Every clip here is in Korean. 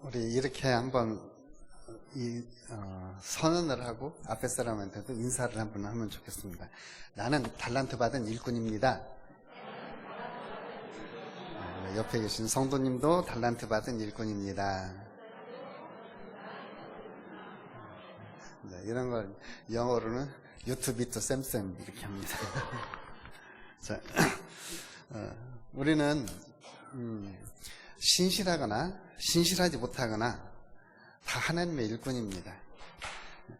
우리 이렇게 한번 선언을 하고 앞에 사람한테도 인사를 한번 하면 좋겠습니다. 나는 달란트 받은 일꾼입니다. 옆에 계신 성도님도 달란트 받은 일꾼입니다. 이런 걸 영어로는 유튜비트 쌤쌤 이렇게 합니다. 자, 우리는 신실하거나 신실하지 못하거나 다 하나님의 일꾼입니다.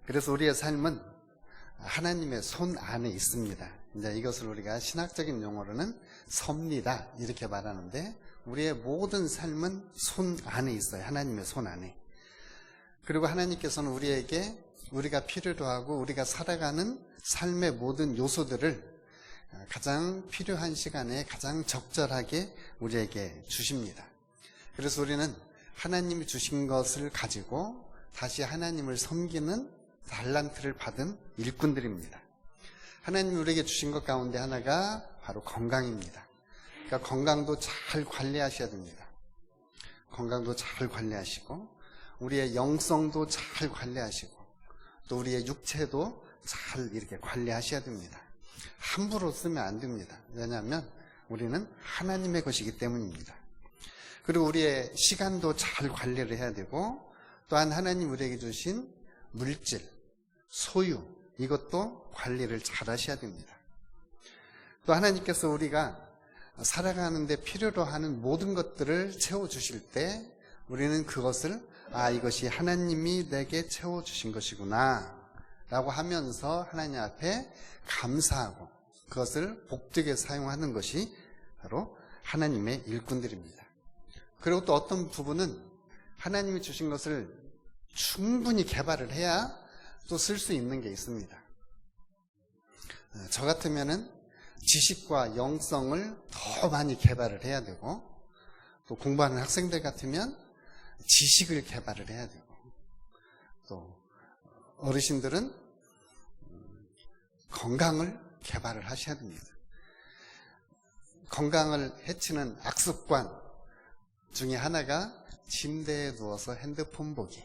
그래서 우리의 삶은 하나님의 손 안에 있습니다. 이제 이것을 우리가 신학적인 용어로는 섭리다 이렇게 말하는데, 우리의 모든 삶은 손 안에 있어요. 하나님의 손 안에. 그리고 하나님께서는 우리에게 우리가 필요로 하고 우리가 살아가는 삶의 모든 요소들을 가장 필요한 시간에 가장 적절하게 우리에게 주십니다. 그래서 우리는 하나님이 주신 것을 가지고 다시 하나님을 섬기는 달란트를 받은 일꾼들입니다. 하나님이 우리에게 주신 것 가운데 하나가 바로 건강입니다. 그러니까 건강도 잘 관리하셔야 됩니다. 건강도 잘 관리하시고 우리의 영성도 잘 관리하시고 또 우리의 육체도 잘 이렇게 관리하셔야 됩니다. 함부로 쓰면 안 됩니다. 왜냐하면 우리는 하나님의 것이기 때문입니다. 그리고 우리의 시간도 잘 관리를 해야 되고, 또한 하나님 우리에게 주신 물질, 소유, 이것도 관리를 잘 하셔야 됩니다. 또 하나님께서 우리가 살아가는데 필요로 하는 모든 것들을 채워주실 때 우리는 그것을 이것이 하나님이 내게 채워주신 것이구나 라고 하면서 하나님 앞에 감사하고 그것을 복되게 사용하는 것이 바로 하나님의 일꾼들입니다. 그리고 또 어떤 부분은 하나님이 주신 것을 충분히 개발을 해야 또 쓸 수 있는 게 있습니다. 저 같으면은 지식과 영성을 더 많이 개발을 해야 되고, 또 공부하는 학생들 같으면 지식을 개발을 해야 되고, 또 어르신들은 건강을 개발을 하셔야 됩니다. 건강을 해치는 악습관 중에 하나가 침대에 누워서 핸드폰 보기,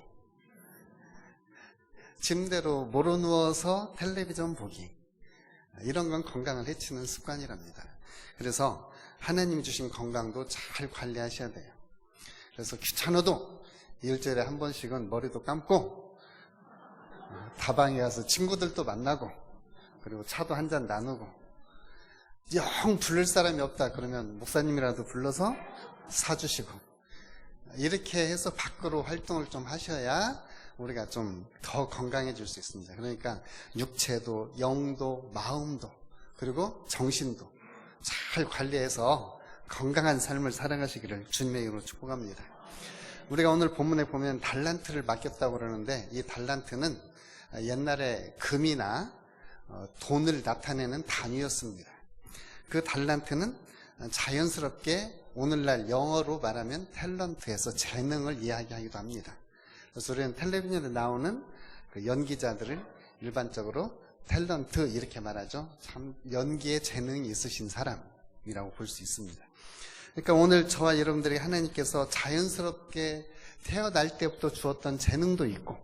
침대로 모로 누워서 텔레비전 보기, 이런 건 건강을 해치는 습관이랍니다. 그래서 하나님이 주신 건강도 잘 관리하셔야 돼요. 그래서 귀찮아도 일주일에 한 번씩은 머리도 감고 다방에 가서 친구들도 만나고 그리고 차도 한 잔 나누고, 영 부를 사람이 없다 그러면 목사님이라도 불러서 사주시고, 이렇게 해서 밖으로 활동을 좀 하셔야 우리가 좀 더 건강해질 수 있습니다. 그러니까 육체도 영도 마음도 그리고 정신도 잘 관리해서 건강한 삶을 살아가시기를 주님의 이름으로 축복합니다. 우리가 오늘 본문에 보면 달란트를 맡겼다고 그러는데, 이 달란트는 옛날에 금이나 돈을 나타내는 단위였습니다. 그 달란트는 자연스럽게 오늘날 영어로 말하면 탤런트에서 재능을 이야기하기도 합니다. 그래서 우리는 텔레비전에 나오는 그 연기자들을 일반적으로 탤런트 이렇게 말하죠. 참 연기에 재능이 있으신 사람이라고 볼 수 있습니다. 그러니까 오늘 저와 여러분들에게 하나님께서 자연스럽게 태어날 때부터 주었던 재능도 있고,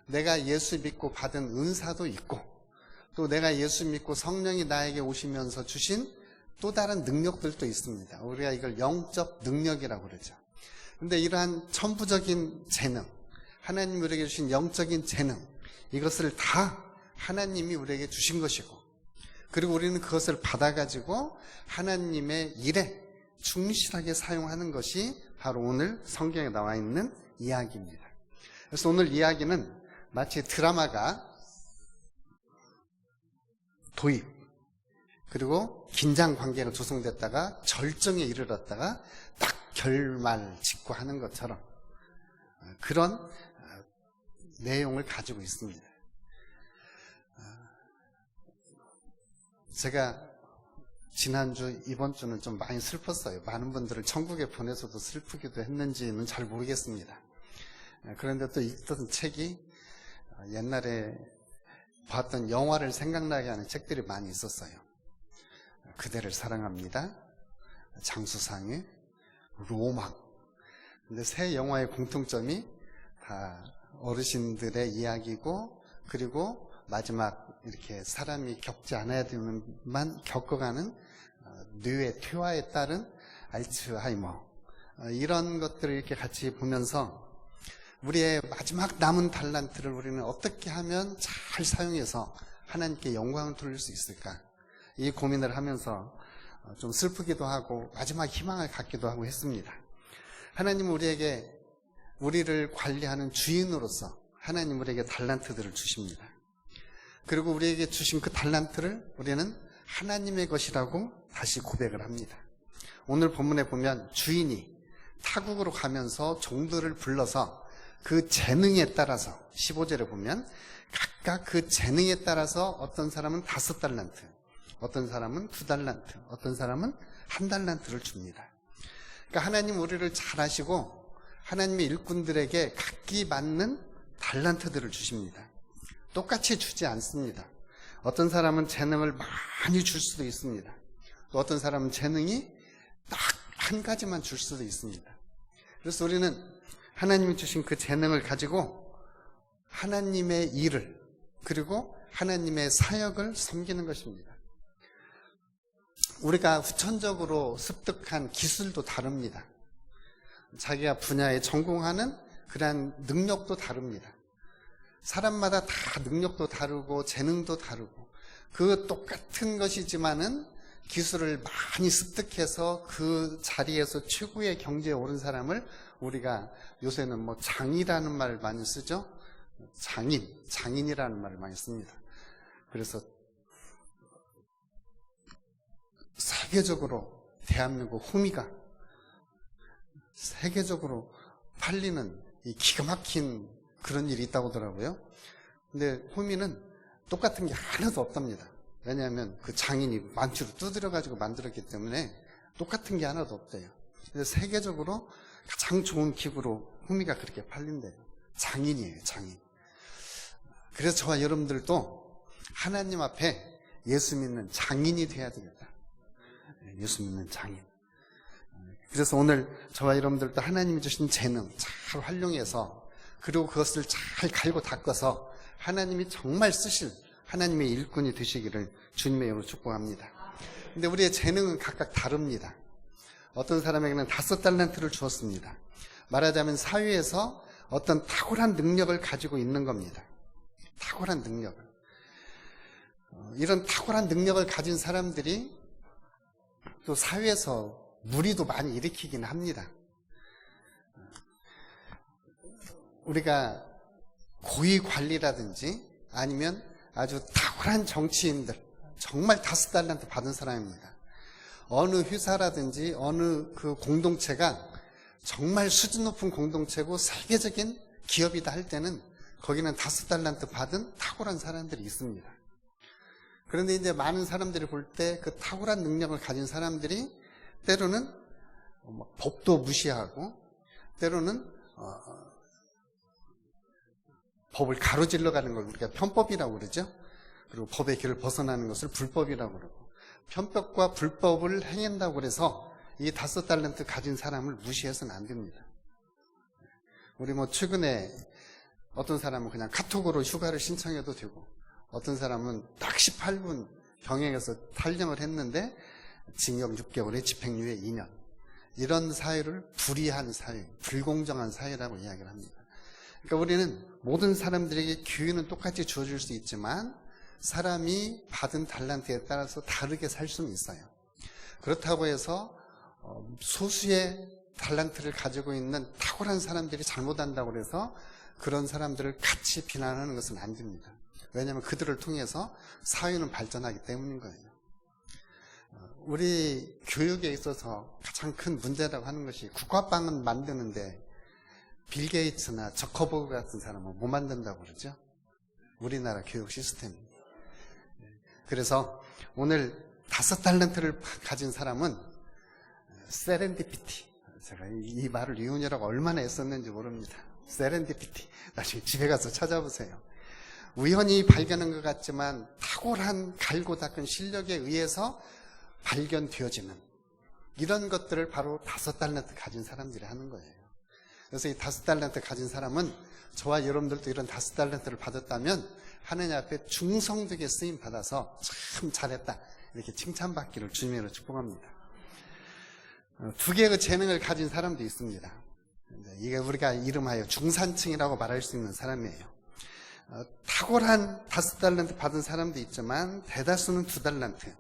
내가 예수 믿고 받은 은사도 있고, 또 내가 예수 믿고 성령이 나에게 오시면서 주신 또 다른 능력들도 있습니다. 우리가 이걸 영적 능력이라고 그러죠. 근데 이러한 천부적인 재능, 하나님이 우리에게 주신 영적인 재능, 이것을 다 하나님이 우리에게 주신 것이고, 그리고 우리는 그것을 받아가지고 하나님의 일에 충실하게 사용하는 것이 바로 오늘 성경에 나와 있는 이야기입니다. 그래서 오늘 이야기는 마치 드라마가 도입, 그리고 긴장 관계가 조성됐다가 절정에 이르렀다가 딱 결말 짓고 하는 것처럼 그런 내용을 가지고 있습니다. 제가 지난주, 이번 주는 좀 많이 슬펐어요. 많은 분들을 천국에 보내서도 슬프기도 했는지는 잘 모르겠습니다. 그런데 또 읽던 책이 옛날에 봤던 영화를 생각나게 하는 책들이 많이 있었어요. 그대를 사랑합니다, 장수상의, 로망. 근데 세 영화의 공통점이 다 어르신들의 이야기고, 그리고 마지막 이렇게 사람이 겪지 않아야 되는만 겪어가는 뇌의 퇴화에 따른 알츠하이머, 이런 것들을 이렇게 같이 보면서 우리의 마지막 남은 달란트를 우리는 어떻게 하면 잘 사용해서 하나님께 영광을 돌릴 수 있을까, 이 고민을 하면서 좀 슬프기도 하고 마지막 희망을 갖기도 하고 했습니다. 하나님은 우리를 관리하는 주인으로서 하나님 우리에게 달란트들을 주십니다. 그리고 우리에게 주신 그 달란트를 우리는 하나님의 것이라고 다시 고백을 합니다. 오늘 본문에 보면 주인이 타국으로 가면서 종들을 불러서 그 재능에 따라서 15절에 보면 각각 그 재능에 따라서 어떤 사람은 5달란트, 어떤 사람은 2달란트, 어떤 사람은 1달란트를 줍니다. 그러니까 하나님 우리를 잘 아시고 하나님의 일꾼들에게 각기 맞는 달란트들을 주십니다. 똑같이 주지 않습니다. 어떤 사람은 재능을 많이 줄 수도 있습니다. 또 어떤 사람은 재능이 딱 한 가지만 줄 수도 있습니다. 그래서 우리는 하나님이 주신 그 재능을 가지고 하나님의 일을, 그리고 하나님의 사역을 섬기는 것입니다. 우리가 후천적으로 습득한 기술도 다릅니다. 자기가 분야에 전공하는 그러한 능력도 다릅니다. 사람마다 다 능력도 다르고 재능도 다르고, 그 똑같은 것이지만은 기술을 많이 습득해서 그 자리에서 최고의 경지에 오른 사람을 우리가 요새는 뭐 장이라는 말을 많이 쓰죠. 장인이라는 말을 많이 씁니다. 그래서 세계적으로 대한민국 호미가 세계적으로 팔리는 이 기가 막힌 그런 일이 있다고 하더라고요. 근데 호미는 똑같은 게 하나도 없답니다. 왜냐하면 그 장인이 만추로 두드려가지고 만들었기 때문에 똑같은 게 하나도 없대요. 그래서 세계적으로 가장 좋은 기구로 호미가 그렇게 팔린대요. 장인이에요, 장인. 그래서 저와 여러분들도 하나님 앞에 예수 믿는 장인이 돼야 되겠다. 예수 믿는 장인. 그래서 오늘 저와 여러분들도 하나님이 주신 재능 잘 활용해서, 그리고 그것을 잘 갈고 닦아서 하나님이 정말 쓰실 하나님의 일꾼이 되시기를 주님의 이름으로 축복합니다. 근데 우리의 재능은 각각 다릅니다. 어떤 사람에게는 5달란트를 주었습니다. 말하자면 사회에서 어떤 탁월한 능력을 가지고 있는 겁니다. 탁월한 능력을. 이런 탁월한 능력을 가진 사람들이 또 사회에서 무리도 많이 일으키긴 합니다. 우리가 고위 관리라든지 아니면 아주 탁월한 정치인들, 정말 5달란트 받은 사람입니다. 어느 회사라든지 어느 그 공동체가 정말 수준 높은 공동체고 세계적인 기업이다 할 때는 거기는 5달란트 받은 탁월한 사람들이 있습니다. 그런데 이제 많은 사람들이 볼 때 그 탁월한 능력을 가진 사람들이 때로는 법도 무시하고, 때로는 법을 가로질러 가는 걸 우리가 편법이라고 그러죠. 그리고 법의 길을 벗어나는 것을 불법이라고 그러고, 편법과 불법을 행한다고 해서 이 5달란트 가진 사람을 무시해서는 안 됩니다. 우리 최근에 어떤 사람은 그냥 카톡으로 휴가를 신청해도 되고, 어떤 사람은 딱 18분 병행해서 탈영을 했는데 징역 6개월에 집행유예 2년. 이런 사회를 불의한 사회, 불공정한 사회라고 이야기를 합니다. 그러니까 우리는 모든 사람들에게 기회는 똑같이 주어질 수 있지만 사람이 받은 달란트에 따라서 다르게 살 수는 있어요. 그렇다고 해서 소수의 달란트를 가지고 있는 탁월한 사람들이 잘못한다고 해서 그런 사람들을 같이 비난하는 것은 안 됩니다. 왜냐하면 그들을 통해서 사회는 발전하기 때문인 거예요. 우리 교육에 있어서 가장 큰 문제라고 하는 것이, 국화빵은 만드는데 빌 게이츠나 저커버그 같은 사람은 못 만든다고 그러죠. 우리나라 교육 시스템이. 그래서 오늘 5달란트를 가진 사람은 세렌디피티. 제가 이 말을 이훈이라고 얼마나 애썼는지 모릅니다. 세렌디피티. 나중에 집에 가서 찾아보세요. 우연히 발견한 것 같지만 탁월한 갈고 닦은 실력에 의해서 발견되어지는 이런 것들을 바로 5달란트 가진 사람들이 하는 거예요. 그래서 이 5달란트 가진 사람은 저와 여러분들도 이런 5달란트를 받았다면 하느님 앞에 충성되게 쓰임 받아서 참 잘했다 이렇게 칭찬받기를 주님으로 축복합니다. 2개의 재능을 가진 사람도 있습니다. 이게 우리가 이름하여 중산층이라고 말할 수 있는 사람이에요. 탁월한 5달란트 받은 사람도 있지만 대다수는 2달란트.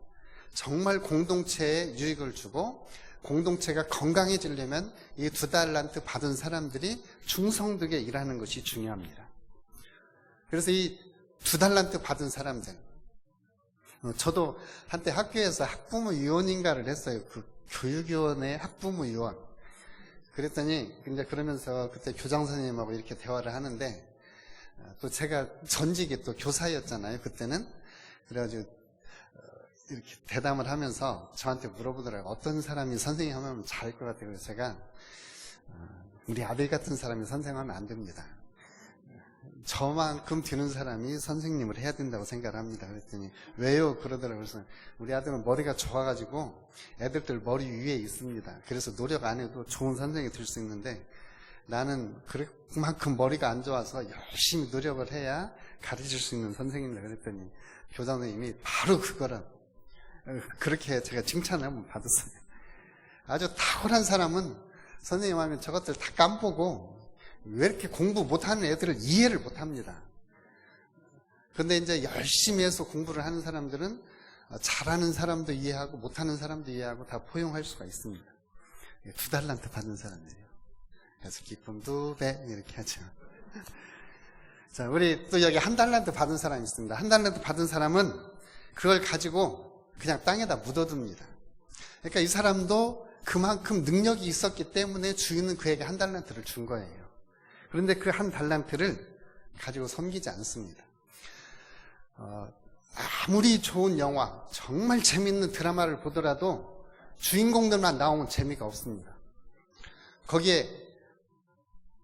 정말 공동체에 유익을 주고 공동체가 건강해지려면 이 2달란트 받은 사람들이 충성되게 일하는 것이 중요합니다. 그래서 이 2달란트 받은 사람들, 저도 한때 학교에서 학부모위원인가를 했어요. 그 교육위원회 학부모위원. 그랬더니 이제 그러면서 그때 교장 선생님하고 이렇게 대화를 하는데 또 제가 전직이 또 교사였잖아요. 그때는. 그래가지고 이렇게 대담을 하면서 저한테 물어보더라고요. 어떤 사람이 선생님 하면 잘할 것 같아요. 그래서 제가 우리 아들 같은 사람이 선생하면 안 됩니다. 저만큼 되는 사람이 선생님을 해야 된다고 생각을 합니다. 그랬더니 왜요? 그러더라고요. 그래서 우리 아들은 머리가 좋아가지고 애들들 머리 위에 있습니다. 그래서 노력 안 해도 좋은 선생님이 될 수 있는데 나는 그만큼 머리가 안 좋아서 열심히 노력을 해야 가르칠 수 있는 선생님이다. 그랬더니 교장 선생님이 바로 그거라. 그렇게 제가 칭찬을 한번 받았어요. 아주 탁월한 사람은 선생님 하면 저것들 다 깜보고 왜 이렇게 공부 못하는 애들을 이해를 못합니다. 그런데 이제 열심히 해서 공부를 하는 사람들은 잘하는 사람도 이해하고 못하는 사람도 이해하고 다 포용할 수가 있습니다. 2달란트 받은 사람들이에요. 그래서 기쁨 2배 이렇게 하죠. 자, 우리 또 여기 1달란트 받은 사람이 있습니다. 1달란트 받은 사람은 그걸 가지고 그냥 땅에다 묻어둡니다. 그러니까 이 사람도 그만큼 능력이 있었기 때문에 주인은 그에게 1달란트를 준 거예요. 그런데 그 1달란트를 가지고 섬기지 않습니다. 아무리 좋은 영화, 정말 재밌는 드라마를 보더라도 주인공들만 나오면 재미가 없습니다. 거기에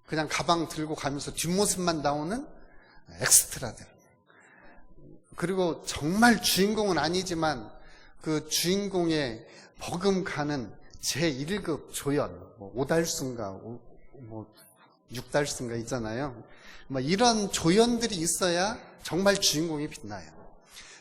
그냥 가방 들고 가면서 뒷모습만 나오는 엑스트라들. 그리고 정말 주인공은 아니지만 그 주인공의 버금가는 제1급 조연, 5달수인가, 6달수인가 있잖아요. 이런 조연들이 있어야 정말 주인공이 빛나요.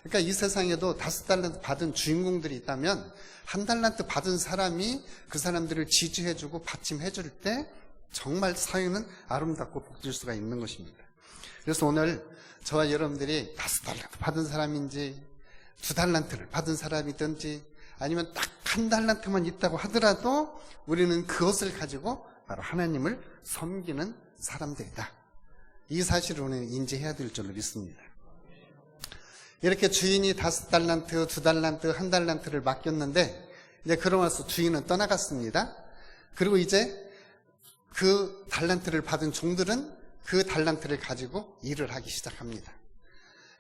그러니까 이 세상에도 5달란트 받은 주인공들이 있다면 1달란트 받은 사람이 그 사람들을 지지해주고 받침해줄 때 정말 사회는 아름답고 복질 수가 있는 것입니다. 그래서 오늘 저와 여러분들이 5달란트 받은 사람인지 2달란트를 받은 사람이든지 아니면 딱 1달란트만 있다고 하더라도 우리는 그것을 가지고 바로 하나님을 섬기는 사람들이다. 이 사실을 우리는 인지해야 될 줄로 믿습니다. 이렇게 주인이 5달란트, 2달란트, 1달란트를 맡겼는데 이제 그러면서 주인은 떠나갔습니다. 그리고 이제 그 달란트를 받은 종들은 그 달란트를 가지고 일을 하기 시작합니다.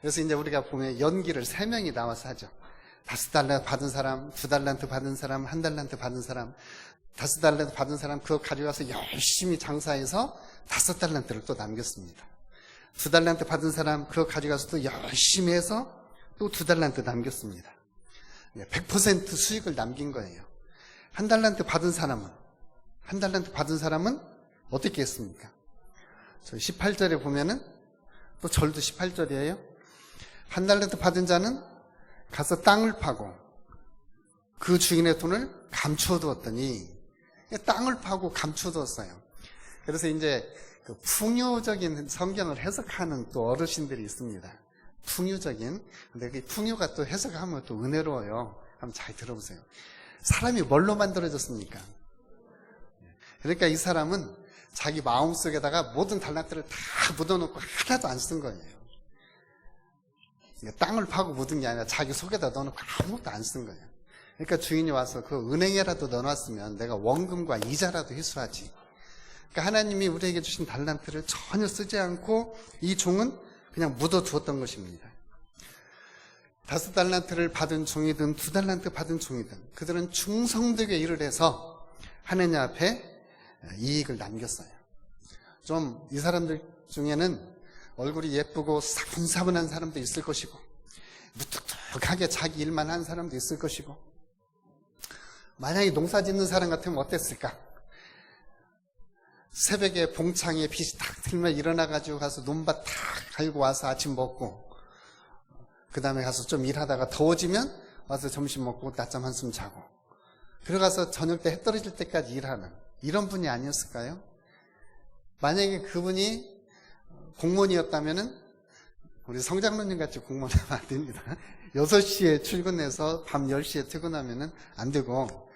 그래서 이제 우리가 보면 연기를 3명이 나와서 하죠. 5달란트 받은 사람, 2달란트 받은 사람, 1달란트 받은 사람, 5달란트 받은 사람 그거 가져가서 열심히 장사해서 5달란트를 또 남겼습니다. 2달란트 받은 사람 그거 가져가서 또 열심히 해서 또 2달란트 남겼습니다. 100% 수익을 남긴 거예요. 1달란트 받은 사람은 어떻게 했습니까? 저 18절에 보면은 또 절도 18절이에요. 1달란트 받은 자는 가서 땅을 파고 그 주인의 돈을 감춰두었더니 땅을 파고 감춰두었어요. 그래서 이제 그 풍요적인 성경을 해석하는 또 어르신들이 있습니다. 풍요적인. 근데 그 풍요가 또 해석하면 또 은혜로워요. 한번 잘 들어보세요. 사람이 뭘로 만들어졌습니까? 그러니까 이 사람은 자기 마음속에다가 모든 달란트를 다 묻어놓고 하나도 안 쓴 거예요. 땅을 파고 묻은 게 아니라 자기 속에다 넣어놓고 아무것도 안 쓴 거예요. 그러니까 주인이 와서 그 은행에라도 넣어놨으면 내가 원금과 이자라도 회수하지. 그러니까 하나님이 우리에게 주신 달란트를 전혀 쓰지 않고 이 종은 그냥 묻어두었던 것입니다. 5달란트를 받은 종이든 2달란트 받은 종이든 그들은 충성되게 일을 해서 하느님 앞에 이익을 남겼어요. 좀 이 사람들 중에는 얼굴이 예쁘고 사분사분한 사람도 있을 것이고 무뚝뚝하게 자기 일만 한 사람도 있을 것이고 만약에 농사 짓는 사람 같으면 어땠을까? 새벽에 봉창에 빛이 탁 들면 일어나가지고 가서 논밭 탁 갈고 와서 아침 먹고, 그 다음에 가서 좀 일하다가 더워지면 와서 점심 먹고 낮잠 한숨 자고, 그러가서 저녁 때 해 떨어질 때까지 일하는 이런 분이 아니었을까요? 만약에 그분이 공무원이었다면은 우리 성장로님 같이 공무원하면 안 됩니다. 6시에 출근해서 밤 10시에 퇴근하면은 안 되고,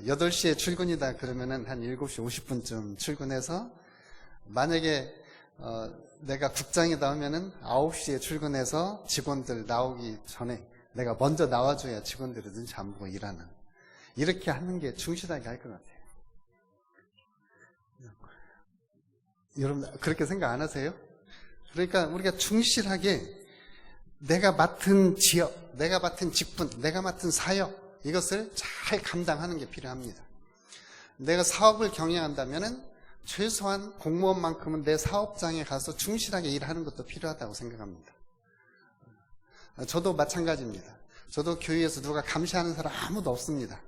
8시에 출근이다 그러면은 한 7시 50분쯤 출근해서, 만약에 내가 국장이다 하면은 9시에 출근해서 직원들 나오기 전에 내가 먼저 나와줘야 직원들이 눈치 안 보고 일하는, 이렇게 하는 게 충실하게 할 것 같아요. 여러분 그렇게 생각 안 하세요? 그러니까 우리가 충실하게 내가 맡은 지역, 내가 맡은 직분, 내가 맡은 사역, 이것을 잘 감당하는 게 필요합니다. 내가 사업을 경영한다면은 최소한 공무원만큼은 내 사업장에 가서 충실하게 일하는 것도 필요하다고 생각합니다. 저도 마찬가지입니다. 저도 교회에서 누가 감시하는 사람 아무도 없습니다.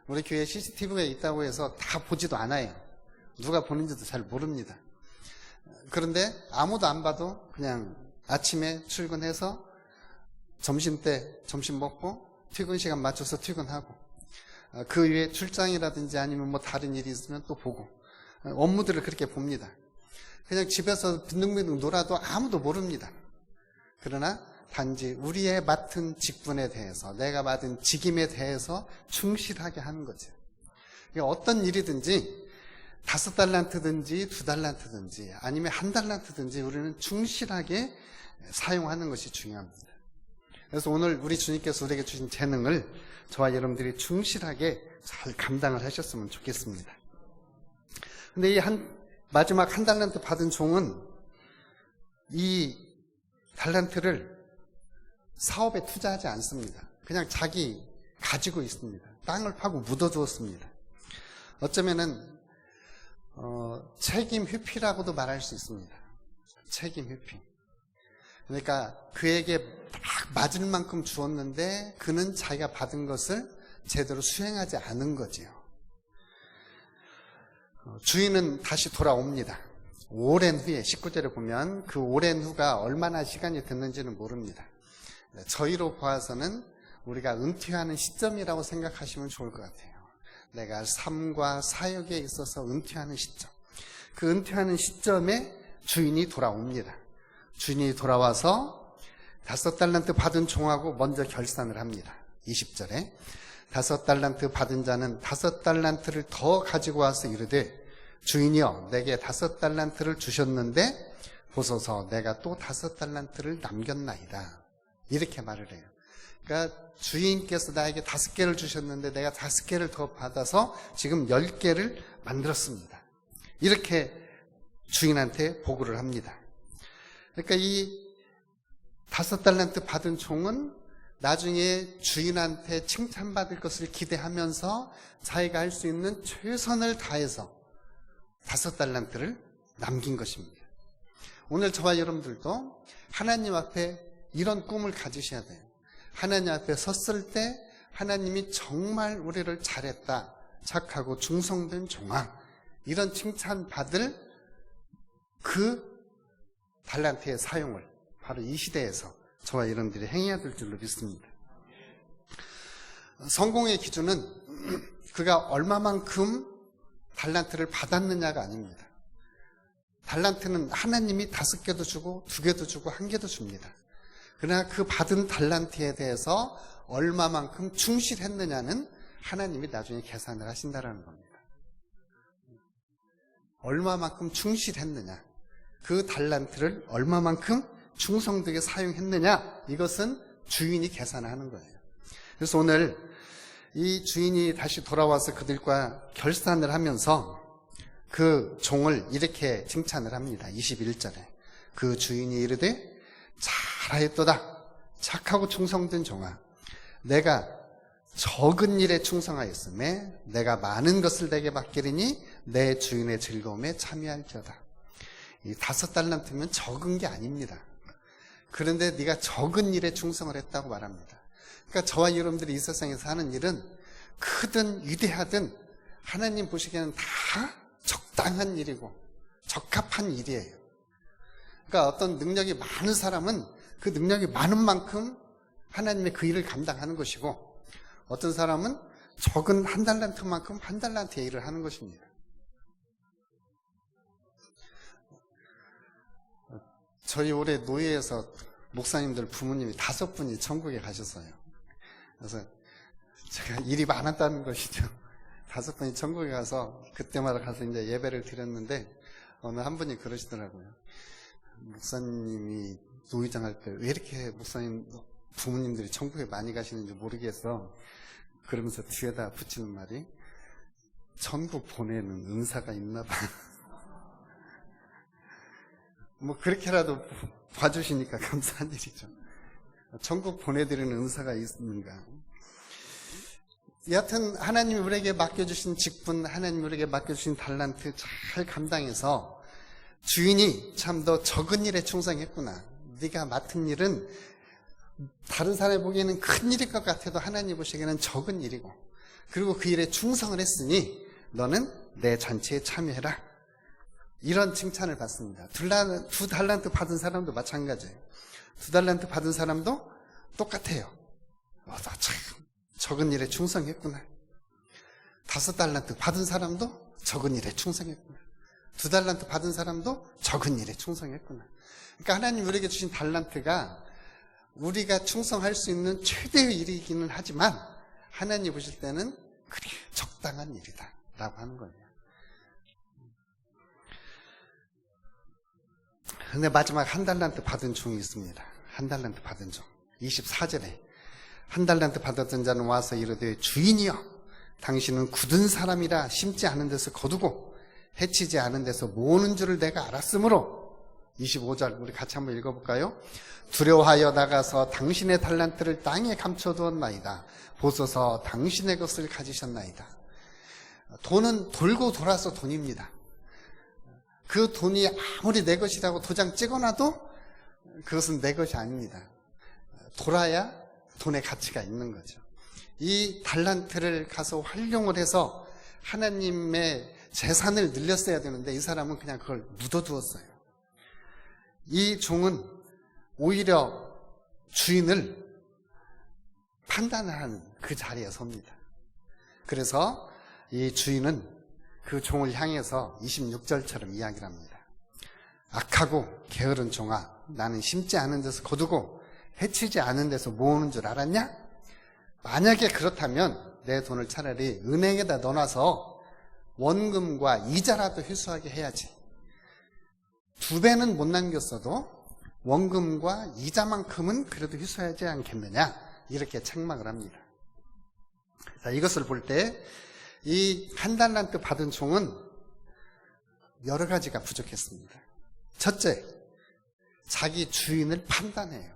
우리 교회에 CCTV가 있다고 해서 다 보지도 않아요. 누가 보는지도 잘 모릅니다. 그런데 아무도 안 봐도 그냥 아침에 출근해서 점심때 점심 먹고 퇴근 시간 맞춰서 퇴근하고, 그 위에 출장이라든지 아니면 뭐 다른 일이 있으면 또 보고, 업무들을 그렇게 봅니다. 그냥 집에서 빈둥빈둥 놀아도 아무도 모릅니다. 그러나 단지 우리의 맡은 직분에 대해서, 내가 맡은 직임에 대해서 충실하게 하는 거죠. 어떤 일이든지 5달란트든지 2달란트든지 아니면 1달란트든지 우리는 충실하게 사용하는 것이 중요합니다. 그래서 오늘 우리 주님께서 우리에게 주신 재능을 저와 여러분들이 충실하게 잘 감당을 하셨으면 좋겠습니다. 근데 이 마지막 1달란트 받은 종은 이 달란트를 사업에 투자하지 않습니다. 그냥 자기 가지고 있습니다. 땅을 파고 묻어두었습니다. 어쩌면은 책임 회피라고도 말할 수 있습니다. 책임 회피. 그러니까 그에게 딱 맞을 만큼 주었는데 그는 자기가 받은 것을 제대로 수행하지 않은 거지요. 주인은 다시 돌아옵니다. 오랜 후에, 19절에 보면 그 오랜 후가 얼마나 시간이 됐는지는 모릅니다. 저희로 보아서는 우리가 은퇴하는 시점이라고 생각하시면 좋을 것 같아요. 내가 삶과 사역에 있어서 은퇴하는 시점. 그 은퇴하는 시점에 주인이 돌아옵니다. 주인이 돌아와서 5달란트 받은 종하고 먼저 결산을 합니다. 20절에 5달란트 받은 자는 5달란트를 더 가지고 와서 이르되, 주인이여 내게 5달란트를 주셨는데 보소서 내가 또 5달란트를 남겼나이다. 이렇게 말을 해요. 그러니까 주인께서 나에게 5개를 주셨는데 내가 5개를 더 받아서 지금 10개를 만들었습니다. 이렇게 주인한테 보고를 합니다. 그러니까 이 5달란트 받은 종은 나중에 주인한테 칭찬받을 것을 기대하면서 자기가 할 수 있는 최선을 다해서 5달란트를 남긴 것입니다. 오늘 저와 여러분들도 하나님 앞에 이런 꿈을 가지셔야 돼요. 하나님 앞에 섰을 때 하나님이 정말 우리를 잘했다, 착하고 충성된 종아, 이런 칭찬받을 그 달란트의 사용을 바로 이 시대에서 저와 여러분들이 행해야 될 줄로 믿습니다. 성공의 기준은 그가 얼마만큼 달란트를 받았느냐가 아닙니다. 달란트는 하나님이 5개도 주고 2개도 주고 1개도 줍니다. 그러나 그 받은 달란트에 대해서 얼마만큼 충실했느냐는 하나님이 나중에 계산을 하신다는 겁니다. 얼마만큼 충실했느냐, 그 달란트를 얼마만큼 충성되게 사용했느냐, 이것은 주인이 계산하는 거예요. 그래서 오늘 이 주인이 다시 돌아와서 그들과 결산을 하면서 그 종을 이렇게 칭찬을 합니다. 21절에 그 주인이 이르되 잘하였도다, 착하고 충성된 종아, 내가 적은 일에 충성하였음에 내가 많은 것을 내게 맡기리니 내 주인의 즐거움에 참여할지어다. 이 5달란트면 적은 게 아닙니다. 그런데 네가 적은 일에 충성을 했다고 말합니다. 그러니까 저와 여러분들이 이 세상에서 하는 일은 크든 위대하든 하나님 보시기에는 다 적당한 일이고 적합한 일이에요. 그러니까 어떤 능력이 많은 사람은 그 능력이 많은 만큼 하나님의 그 일을 감당하는 것이고, 어떤 사람은 적은 한 달란트만큼 한 달란트의 일을 하는 것입니다. 저희 올해 노예에서 목사님들 부모님이 5분이 천국에 가셨어요. 그래서 제가 일이 많았다는 것이죠. 5분이 천국에 가서 그때마다 가서 이제 예배를 드렸는데, 어느 한 분이 그러시더라고요. 목사님이 노회장 할 때 왜 이렇게 목사님 부모님들이 천국에 많이 가시는지 모르겠어. 그러면서 뒤에다 붙이는 말이, 천국 보내는 은사가 있나 봐. 뭐 그렇게라도 봐주시니까 감사한 일이죠. 천국 보내드리는 은사가 있는가. 여하튼 하나님이 우리에게 맡겨주신 직분, 하나님이 우리에게 맡겨주신 달란트 잘 감당해서 주인이 참 너 적은 일에 충성했구나. 네가 맡은 일은 다른 사람이 보기에는 큰 일일 것 같아도 하나님 보시기에는 적은 일이고, 그리고 그 일에 충성을 했으니 너는 내 잔치에 참여해라. 이런 칭찬을 받습니다. 2달란트 받은 사람도 마찬가지예요. 2달란트 받은 사람도 똑같아요. 나 참 적은 일에 충성했구나. 5달란트 받은 사람도 적은 일에 충성했구나. 2달란트 받은 사람도 적은 일에 충성했구나. 그러니까 하나님 우리에게 주신 달란트가 우리가 충성할 수 있는 최대의 일이기는 하지만, 하나님 보실 때는 그래 적당한 일이다 라고 하는 거예요. 근데 마지막 1달란트 받은 종이 있습니다. 1달란트 받은 종. 24절에 1달란트 받았던 자는 와서 이르되 주인이여, 당신은 굳은 사람이라 심지 않은 데서 거두고 해치지 않은 데서 모으는 줄을 내가 알았으므로. 25절 우리 같이 한번 읽어볼까요? 두려워하여 나가서 당신의 달란트를 땅에 감춰두었나이다. 보소서 당신의 것을 가지셨나이다. 돈은 돌고 돌아서 돈입니다. 그 돈이 아무리 내 것이라고 도장 찍어놔도 그것은 내 것이 아닙니다. 돌아야 돈의 가치가 있는 거죠. 이 달란트를 가서 활용을 해서 하나님의 재산을 늘렸어야 되는데 이 사람은 그냥 그걸 묻어두었어요. 이 종은 오히려 주인을 판단하는 그 자리에 섭니다. 그래서 이 주인은 그 종을 향해서 26절처럼 이야기를 합니다. 악하고 게으른 종아, 나는 심지 않은 데서 거두고 해치지 않은 데서 모으는 줄 알았냐? 만약에 그렇다면 내 돈을 차라리 은행에다 넣어놔서 원금과 이자라도 회수하게 해야지. 2배는 못 남겼어도 원금과 이자만큼은 그래도 회수하지 않겠느냐, 이렇게 책망을 합니다. 자, 이것을 볼 때 이 1달란트 받은 종은 여러 가지가 부족했습니다. 첫째, 자기 주인을 판단해요.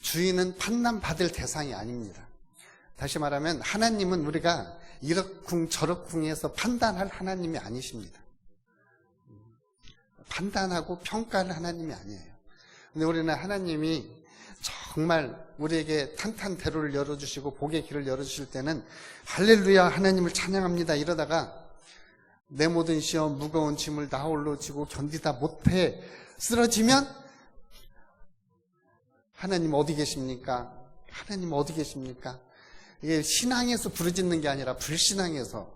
주인은 판단받을 대상이 아닙니다. 다시 말하면 하나님은 우리가 이러쿵 저러쿵 해서 판단할 하나님이 아니십니다. 판단하고 평가할 하나님이 아니에요. 근데 우리는 하나님이 정말 우리에게 탄탄대로를 열어주시고 복의 길을 열어주실 때는 할렐루야 하나님을 찬양합니다 이러다가 내 모든 시험 무거운 짐을 나 홀로 지고 견디다 못해 쓰러지면 하나님 어디 계십니까? 하나님 어디 계십니까? 이게 신앙에서 부르짖는 게 아니라 불신앙에서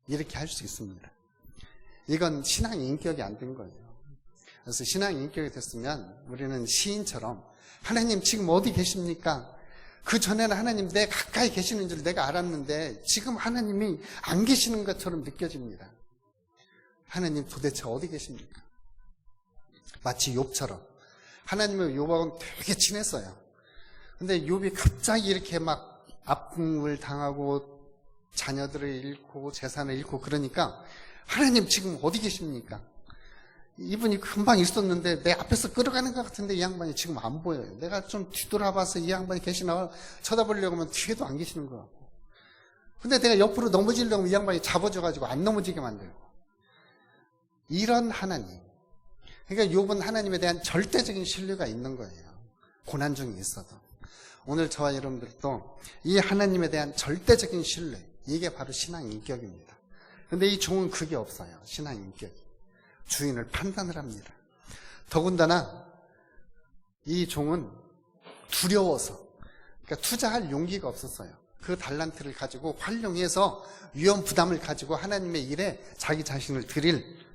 이렇게 할 수 있습니다. 이건 신앙 인격이 안 된 거예요. 그래서 신앙 인격이 됐으면 우리는 시인처럼 하나님 지금 어디 계십니까? 그 전에는 하나님 내 가까이 계시는 줄 내가 알았는데 지금 하나님이 안 계시는 것처럼 느껴집니다. 하나님 도대체 어디 계십니까? 마치 욥처럼. 하나님은 욥하고는 되게 친했어요. 근데 욥이 갑자기 이렇게 막 아픔을 당하고 자녀들을 잃고 재산을 잃고 그러니까 하나님 지금 어디 계십니까? 이분이 금방 있었는데 내 앞에서 끌어가는 것 같은데 이 양반이 지금 안 보여요. 내가 좀 뒤돌아봐서 이 양반이 계시나 쳐다보려고 하면 뒤에도 안 계시는 것 같고. 근데 내가 옆으로 넘어지려고 하면 이 양반이 잡아줘가지고 안 넘어지게 만들고. 이런 하나님. 그러니까 욥은 하나님에 대한 절대적인 신뢰가 있는 거예요. 고난 중에 있어도. 오늘 저와 여러분들도 이 하나님에 대한 절대적인 신뢰, 이게 바로 신앙 인격입니다. 근데 이 종은 그게 없어요. 신앙 인격이. 주인을 판단을 합니다. 더군다나 이 종은 두려워서, 그러니까 투자할 용기가 없었어요. 그 달란트를 가지고 활용해서 위험 부담을 가지고 하나님의 일에 자기 자신을 드릴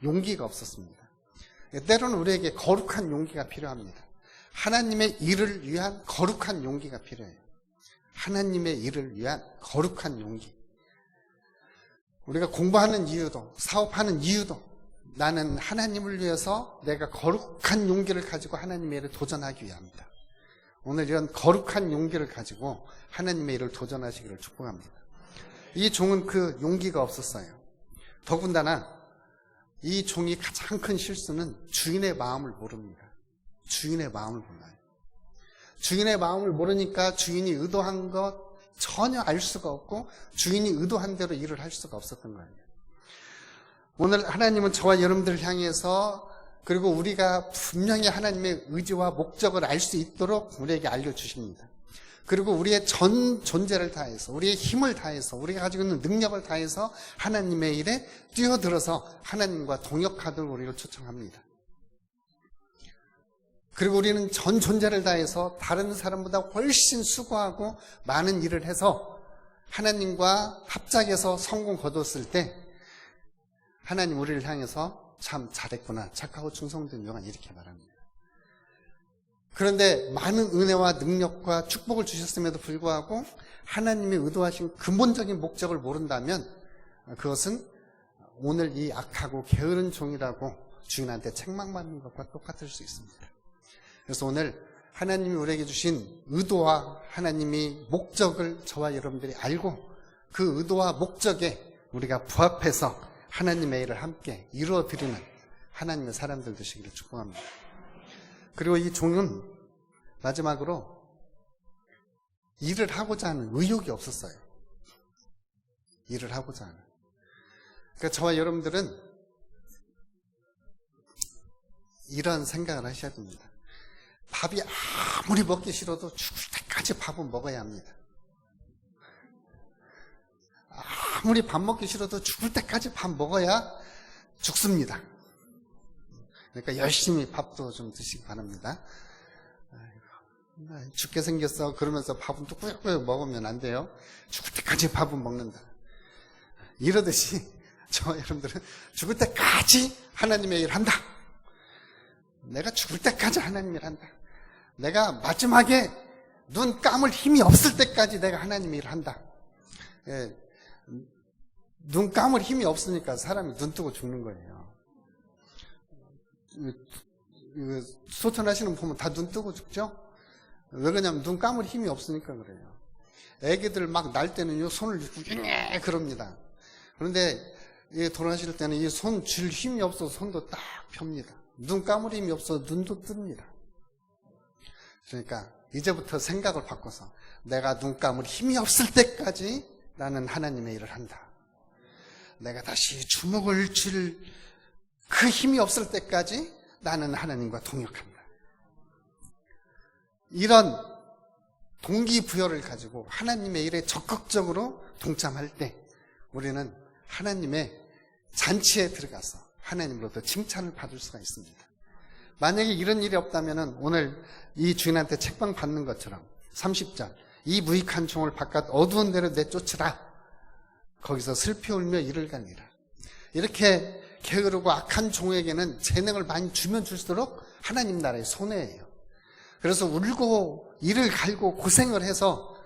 용기가 없었습니다. 때로는 우리에게 거룩한 용기가 필요합니다. 하나님의 일을 위한 거룩한 용기가 필요해요. 하나님의 일을 위한 거룩한 용기. 우리가 공부하는 이유도, 사업하는 이유도 나는 하나님을 위해서 내가 거룩한 용기를 가지고 하나님의 일을 도전하기 위함이다. 오늘 이런 거룩한 용기를 가지고 하나님의 일을 도전하시기를 축복합니다. 이 종은 그 용기가 없었어요. 더군다나 이 종이 가장 큰 실수는 주인의 마음을 모릅니다. 주인의 마음을 몰라요. 주인의 마음을 모르니까 주인이 의도한 것 전혀 알 수가 없고 주인이 의도한 대로 일을 할 수가 없었던 거예요. 오늘 하나님은 저와 여러분들을 향해서, 그리고 우리가 분명히 하나님의 의지와 목적을 알 수 있도록 우리에게 알려주십니다. 그리고 우리의 전 존재를 다해서, 우리의 힘을 다해서, 우리가 가지고 있는 능력을 다해서 하나님의 일에 뛰어들어서 하나님과 동역하도록 우리를 초청합니다. 그리고 우리는 전 존재를 다해서 다른 사람보다 훨씬 수고하고 많은 일을 해서 하나님과 합작해서 성공 거뒀을 때 하나님 우리를 향해서 참 잘했구나, 착하고 충성된 영혼, 이렇게 말합니다. 그런데 많은 은혜와 능력과 축복을 주셨음에도 불구하고 하나님이 의도하신 근본적인 목적을 모른다면 그것은 오늘 이 악하고 게으른 종이라고 주인한테 책망받는 것과 똑같을 수 있습니다. 그래서 오늘 하나님이 우리에게 주신 의도와 하나님이 목적을 저와 여러분들이 알고 그 의도와 목적에 우리가 부합해서 하나님의 일을 함께 이루어드리는 하나님의 사람들 되시기를 축복합니다. 그리고 이 종은 마지막으로 일을 하고자 하는 의욕이 없었어요. 일을 하고자 하는. 그러니까 저와 여러분들은 이런 생각을 하셔야 됩니다. 밥이 아무리 먹기 싫어도 죽을 때까지 밥은 먹어야 합니다. 아무리 밥 먹기 싫어도 죽을 때까지 밥 먹어야 죽습니다. 그러니까 열심히 밥도 좀 드시기 바랍니다. 죽게 생겼어 그러면서 밥은 또 꾸역꾸역 먹으면 안 돼요. 죽을 때까지 밥은 먹는다. 이러듯이 저와 여러분들은 죽을 때까지 하나님의 일을 한다. 내가 죽을 때까지 하나님의 일을 한다. 내가 마지막에 눈 감을 힘이 없을 때까지 내가 하나님의 일을 한다. 예, 눈 감을 힘이 없으니까 사람이 눈 뜨고 죽는 거예요. 소천하시는 분 보면 다 눈 뜨고 죽죠? 왜 그러냐면 눈 감을 힘이 없으니까 그래요. 애기들 막 날 때는요, 손을 쥐고 예 그럽니다. 그런데 돌아가실 때는 이 손 쥘 힘이 없어서 손도 딱 펴니다. 눈 감을 힘이 없어서 눈도 뜹니다. 그러니까 이제부터 생각을 바꿔서 내가 눈 감을 힘이 없을 때까지 나는 하나님의 일을 한다. 내가 다시 주먹을 쥘 그 힘이 없을 때까지 나는 하나님과 동역한다. 이런 동기부여를 가지고 하나님의 일에 적극적으로 동참할 때 우리는 하나님의 잔치에 들어가서 하나님으로부터 칭찬을 받을 수가 있습니다. 만약에 이런 일이 없다면 오늘 이 주인한테 책방 받는 것처럼 30절 이 무익한 종을 바깥 어두운 데로 내쫓으라. 거기서 슬피 울며 이를 갈리라. 이렇게 게으르고 악한 종에게는 재능을 많이 주면 줄수록 하나님 나라의 손해예요. 그래서 울고 이를 갈고 고생을 해서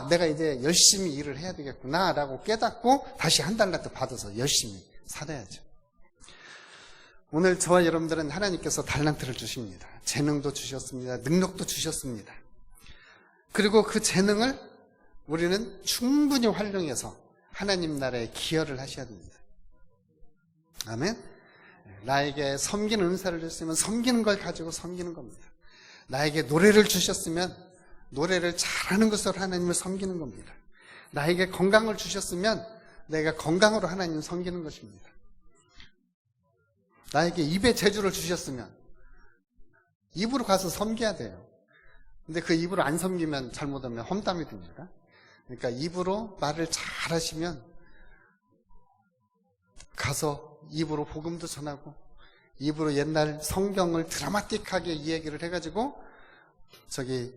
내가 이제 열심히 일을 해야 되겠구나 라고 깨닫고 다시 한 달라도 받아서 열심히 살아야죠. 오늘 저와 여러분들은 하나님께서 달란트를 주십니다. 재능도 주셨습니다. 능력도 주셨습니다. 그리고 그 재능을 우리는 충분히 활용해서 하나님 나라에 기여를 하셔야 됩니다. 아멘. 나에게 섬기는 은사를 주셨으면 섬기는 걸 가지고 섬기는 겁니다. 나에게 노래를 주셨으면 노래를 잘하는 것으로 하나님을 섬기는 겁니다. 나에게 건강을 주셨으면 내가 건강으로 하나님을 섬기는 것입니다. 나에게 입의 재주를 주셨으면 입으로 가서 섬겨야 돼요. 근데 그 입으로 안 섬기면 잘못하면 험담이 됩니다. 그러니까 입으로 말을 잘 하시면 가서 입으로 복음도 전하고 입으로 옛날 성경을 드라마틱하게 이야기를 해가지고 저기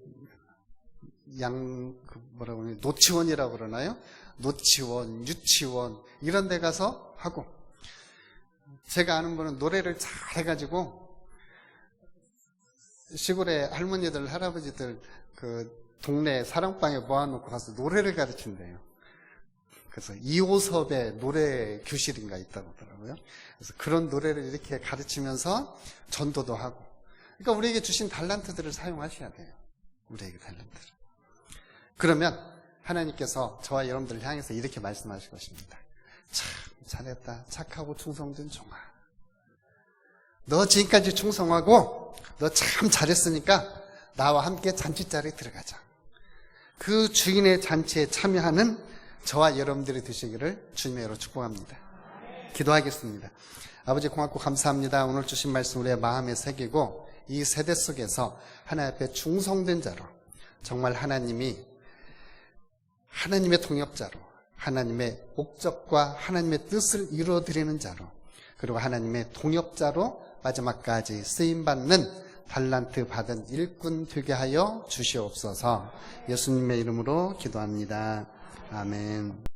뭐라고 그러냐, 노치원이라고 그러나요? 노치원, 유치원 이런 데 가서 하고, 제가 아는 분은 노래를 잘 해가지고 시골에 할머니들 할아버지들 그 동네 사랑방에 모아놓고 가서 노래를 가르친대요. 그래서 이호섭의 노래 교실인가 있다고 하더라고요. 그래서 그런 노래를 이렇게 가르치면서 전도도 하고. 그러니까 우리에게 주신 달란트들을 사용하셔야 돼요. 우리에게 달란트를. 그러면 하나님께서 저와 여러분들을 향해서 이렇게 말씀하실 것입니다. 참 잘했다. 착하고 충성된 종아. 너 지금까지 충성하고 너 참 잘했으니까 나와 함께 잔치자리에 들어가자. 그 주인의 잔치에 참여하는 저와 여러분들이 되시기를 주님의 이름으로 축복합니다. 기도하겠습니다. 아버지 고맙고 감사합니다. 오늘 주신 말씀 우리의 마음에 새기고 이 세대 속에서 하나님 앞에 충성된 자로, 정말 하나님의 동역자로, 하나님의 목적과 하나님의 뜻을 이루어드리는 자로, 그리고 하나님의 동역자로 마지막까지 쓰임받는 달란트 받은 일꾼 되게 하여 주시옵소서. 예수님의 이름으로 기도합니다. 아멘.